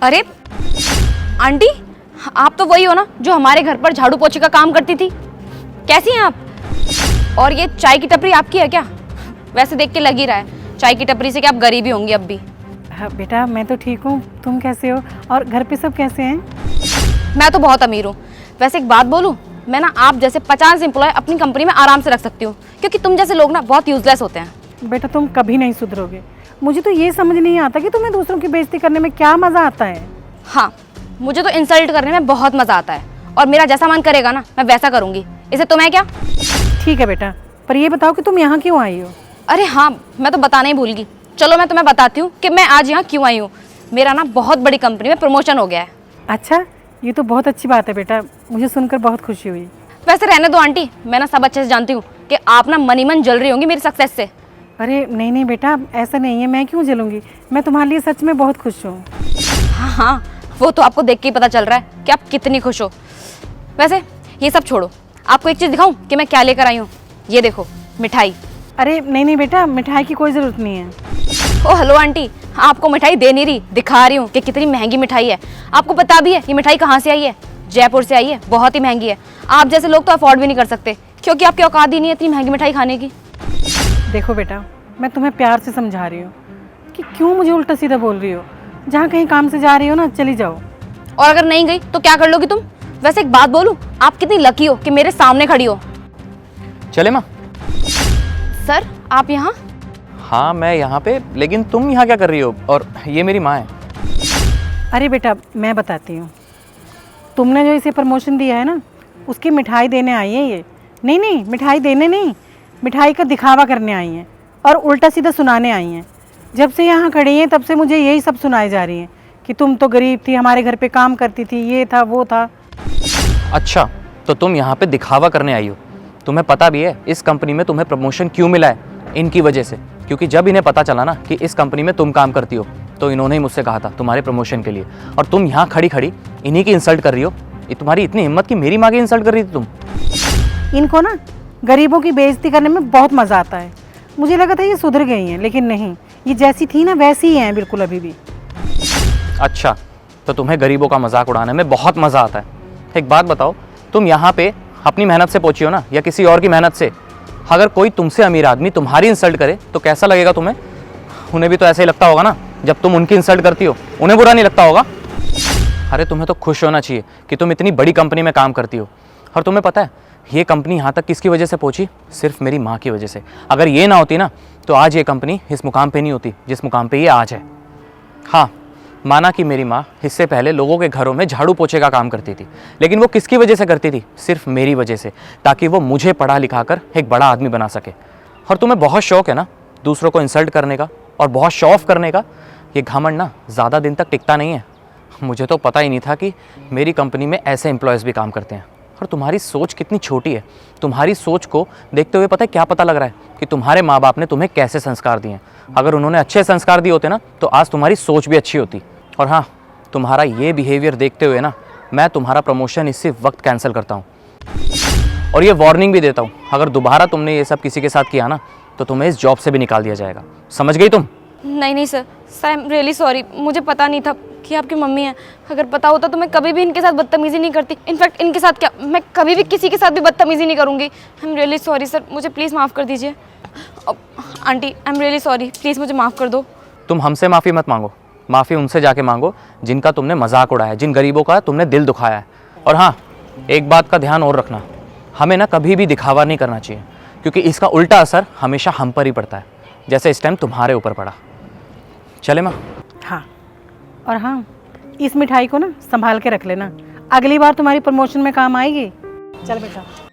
अरे आंटी, आप तो वही हो ना जो हमारे घर पर झाड़ू पोछे का काम करती थी। कैसी हैं आप? और ये चाय की टपरी आपकी है क्या? वैसे देख के लग ही रहा है चाय की टपरी से कि आप गरीब ही होंगी अब भी। हाँ बेटा, मैं तो ठीक हूँ, तुम कैसे हो और घर पे सब कैसे हैं? मैं तो बहुत अमीर हूँ। वैसे एक बात बोलूँ, मैं ना आप जैसे 50 एम्प्लॉय अपनी कंपनी में आराम से रख सकती हूँ, क्योंकि तुम जैसे लोग ना बहुत यूजलेस होते हैं। बेटा तुम कभी नहीं सुधरोगे। मुझे तो ये समझ नहीं आता कि तुम्हें दूसरों की बेइज्जती करने में क्या मज़ा आता है। हाँ, मुझे तो इंसल्ट करने में बहुत मज़ा आता है, और मेरा जैसा मन करेगा ना मैं वैसा करूँगी। इसे तुम्हें क्या? ठीक है बेटा, पर ये बताओ कि तुम यहाँ क्यों आई हो? अरे हाँ, मैं तो बताना ही भूल गई। चलो मैं तुम्हें बताती हूँ कि मैं आज यहाँ क्यों आई हूँ। मेरा ना बहुत बड़ी कंपनी में प्रमोशन हो गया है। अच्छा, ये तो बहुत अच्छी बात है बेटा, मुझे सुनकर बहुत खुशी हुई। वैसे रहने दो आंटी, मैं ना सब अच्छे से जानती हूँ कि आप ना मनी मन जल रही होंगी मेरी सक्सेस से। अरे नहीं नहीं बेटा, ऐसा नहीं है, मैं क्यों जलूंगी, मैं तुम्हारे लिए सच में बहुत खुश हूँ। हाँ हाँ, वो तो आपको देख के ही पता चल रहा है कि आप कितनी खुश हो। वैसे ये सब छोड़ो, आपको एक चीज़ दिखाऊं कि मैं क्या लेकर आई हूँ। ये देखो, मिठाई। अरे नहीं नहीं बेटा, मिठाई की कोई ज़रूरत नहीं है। ओ हेलो आंटी, आपको मिठाई दे नहीं रही, दिखा रही हूँ कि कितनी महंगी मिठाई है। आपको पता भी है ये मिठाई कहाँ से आई है? जयपुर से आई है, बहुत ही महंगी है। आप जैसे लोग तो अफोर्ड भी नहीं कर सकते, क्योंकि आपकी औकात ही नहीं है इतनी महंगी मिठाई खाने की। देखो बेटा, मैं तुम्हें प्यार से समझा रही हूँ कि क्यों मुझे उल्टा सीधा बोल रही हो। जहाँ कहीं काम से जा रही हो ना, चली जाओ। और अगर नहीं गई तो क्या कर लोगी तुम? वैसे एक बात बोलूं, आप कितनी लकी हो कि मेरे सामने खड़ी हो। चले माँ? सर आप यहाँ? हाँ मैं यहाँ पे, लेकिन तुम यहाँ क्या कर रही हो? और ये मेरी माँ है। अरे बेटा मैं बताती हूँ, तुमने जो इसे प्रमोशन दिया है ना, उसकी मिठाई देने आई है ये। नहीं नहीं, मिठाई देने नहीं, मिठाई का दिखावा करने आई हैं और उल्टा सीधा सुनाने आई हैं। जब से यहाँ खड़ी हैं तब से मुझे यही सब सुनाई जा रही हैं कि तुम तो गरीब थी, हमारे घर पे काम करती थी, ये था वो था। अच्छा, तो तुम यहाँ पे दिखावा करने आई हो? तुम्हें पता भी है इस कंपनी में तुम्हें प्रमोशन क्यों मिला है? इनकी वजह से। क्योंकि जब इन्हें पता चला ना कि इस कंपनी में तुम काम करती हो, तो इन्होंने ही मुझसे कहा था तुम्हारे प्रमोशन के लिए। और तुम यहाँ खड़ी खड़ी इन्हीं की इंसल्ट कर रही हो। ये तुम्हारी इतनी हिम्मत कि मेरी माँ की इंसल्ट कर रही थी तुम? इनको ना गरीबों की बेइज्जती करने में बहुत मज़ा आता है। मुझे लगा था ये सुधर गई हैं, लेकिन नहीं, ये जैसी थी ना वैसी ही हैं बिल्कुल अभी भी। अच्छा, तो तुम्हें गरीबों का मजाक उड़ाने में बहुत मज़ा आता है। एक बात बताओ, तुम यहाँ पे अपनी मेहनत से पहुंची हो ना, या किसी और की मेहनत से? अगर कोई तुमसे अमीर आदमी तुम्हारी इंसल्ट करे तो कैसा लगेगा तुम्हें? उन्हें भी तो ऐसा ही लगता होगा ना जब तुम उनकी इंसल्ट करती हो। उन्हें बुरा नहीं लगता होगा? अरे तुम्हें तो खुश होना चाहिए कि तुम इतनी बड़ी कंपनी में काम करती हो। और तुम्हें पता है ये कंपनी यहाँ तक किसकी वजह से पहुंची? सिर्फ मेरी माँ की वजह से। अगर ये ना होती ना तो आज ये कंपनी इस मुकाम पे नहीं होती जिस मुकाम पे ये आज है। हाँ, माना कि मेरी माँ इससे पहले लोगों के घरों में झाड़ू पोछे का काम करती थी, लेकिन वो किसकी वजह से करती थी? सिर्फ मेरी वजह से, ताकि वो मुझे पढ़ा लिखा कर एक बड़ा आदमी बना सके। और तुम्हें बहुत शौक है ना दूसरों को इंसल्ट करने का और बहुत शो ऑफ करने का। ये घमंड ना ज़्यादा दिन तक टिकता नहीं है। मुझे तो पता ही नहीं था कि मेरी कंपनी में ऐसे एम्प्लॉयज़ भी काम करते हैं। और तुम्हारी सोच कितनी छोटी है। तुम्हारी सोच को देखते हुए पता है क्या पता लग रहा है कि तुम्हारे माँ बाप ने तुम्हें कैसे संस्कार दिए हैं। अगर उन्होंने अच्छे संस्कार दिए होते ना तो आज तुम्हारी सोच भी अच्छी होती। और हाँ, तुम्हारा ये बिहेवियर देखते हुए ना मैं तुम्हारा प्रमोशन इसी वक्त कैंसिल करता हूँ। और ये वार्निंग भी देता हूँ, अगर दोबारा तुमने ये सब किसी के साथ किया ना तो तुम्हें इस जॉब से भी निकाल दिया जाएगा। समझ गई तुम? नहीं नहीं sir, I am really sorry. मुझे पता नहीं था कि आपकी मम्मी है। अगर पता होता तो मैं कभी भी इनके साथ बदतमीजी नहीं करती। इनफैक्ट इनके साथ क्या, मैं कभी भी किसी के साथ भी बदतमीजी नहीं करूँगी। I am really sorry sir, मुझे प्लीज़ माफ़ कर दीजिए। Aunty I am really sorry, please मुझे माफ़ कर दो। तुम हमसे माफ़ी मत मांगो, माफ़ी उनसे जाके मांगो जिनका तुमने मजाक उड़ाया, जिन गरीबों का तुमने दिल दुखाया है। और हाँ, एक बात का ध्यान और रखना, हमें ना कभी भी दिखावा नहीं करना चाहिए, क्योंकि इसका उल्टा असर हमेशा हम पर ही पड़ता है, जैसे इस टाइम तुम्हारे ऊपर पड़ा। चले माँ? हाँ, और हाँ, इस मिठाई को ना संभाल के रख लेना, अगली बार तुम्हारी प्रमोशन में काम आएगी। चल बेटा।